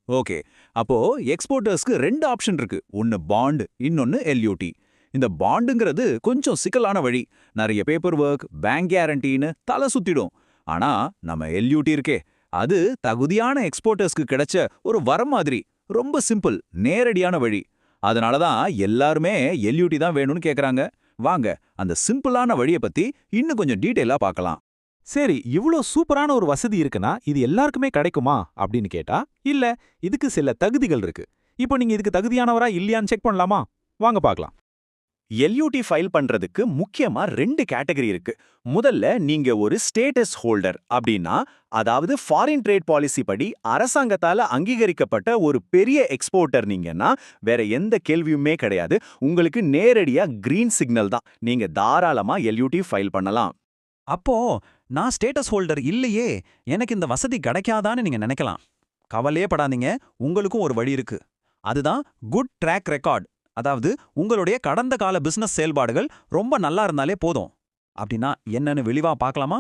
Okay. அப்போ எக்ஸ்போர்ட்டர்ஸ்க்கு 2 option இருக்கு. ஒன்னு பாண்ட், இன்னொன்னு எல்யூடி. இந்த பாண்டுங்கிறது கொஞ்சம் சிக்கலான வழி. நிறைய பேப்பர் ஒர்க், பேங்க் கேரண்டின்னு தலை சுத்திடும். ஆனா நம்ம எல்யூடி இருக்கே, அது தகுதியான எக்ஸ்போர்ட்டர்ஸ்க்கு கிடைச்ச ஒரு வரம் மாதிரி. ரொம்ப சிம்பிள், நேரடியான வழி. அதனால தான் எல்லாருமே எல்யூடி தான் வேணும்னு கேக்குறாங்க. வாங்க அந்த சிம்பிளான வழியை பத்தி இன்னும் கொஞ்சம் டீடைலா பார்க்கலாம். சரி, இவ்ளோ சூப்பரான ஒரு வசதி இருக்குன்னா இது எல்லாருக்குமே கிடைக்குமா அப்படின்னு கேட்டா, இல்ல, இதுக்கு சில தகுதிகள் இருக்கு. இப்போ நீங்க இதுக்கு தகுதியானவரா இல்லையான்னு செக் பண்ணலாமா? வாங்க பார்க்கலாம். எல்யூடி ஃபைல் பண்றதுக்கு முக்கியமா 2 கேட்டகரி இருக்கு. முதல்ல நீங்க ஒரு ஸ்டேட்டஸ் ஹோல்டர் அப்படின்னா, அதாவது ஃபாரின் ட்ரேட் பாலிசி படி அரசாங்கத்தால அங்கீகரிக்கப்பட்ட ஒரு பெரிய எக்ஸ்போர்ட்டர் நீங்கன்னா, வேற எந்த கேள்வியுமே கிடையாது. உங்களுக்கு நேரடியா கிரீன் சிக்னல் தான். நீங்க தாராளமா எல்யூடி ஃபைல் பண்ணலாம். அப்போ நான் ஸ்டேட்டஸ் ஹோல்டர் இல்லையே, எனக்கு இந்த வசதி கிடைக்காதான்னு நீங்க நினைக்கலாம். கவலையே படாதீங்க, உங்களுக்கும் ஒரு வழி இருக்கு. அதுதான் குட் ட்ராக் ரெக்கார்ட். அதாவது உங்களுடைய கடந்த கால பிசினஸ் செயல்பாடுகள் ரொம்ப நல்லா இருந்தாலே போதும். அப்படின்னா என்னன்னு வெளிவா பார்க்கலாமா?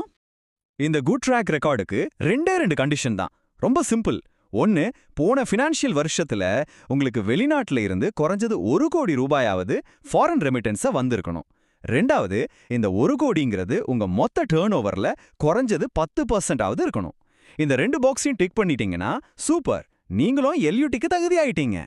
இந்த குட் ட்ராக் ரெக்கார்டுக்கு 2 கண்டிஷன் தான். ரொம்ப சிம்பிள். ஒன்னு, போன ஃபினான்ஷியல் வருஷத்துல உங்களுக்கு வெளிநாட்டுல இருந்து குறைஞ்சது 1 கோடி ரூபாயாவது ஃபாரின் ரெமிட்டன்ஸா வந்திருக்கணும். 2வது, இந்த 1 கோடிங்கிறது உங்க மொத்த டர்ன் ஓவர்ல குறைஞ்சது 10% இருக்கணும். இந்த 2 பாக்ஸையும் டிக் பண்ணிட்டீங்கன்னா சூப்பர், நீங்களும் எல்யூடிக்கு தகுதி ஆயிட்டீங்க.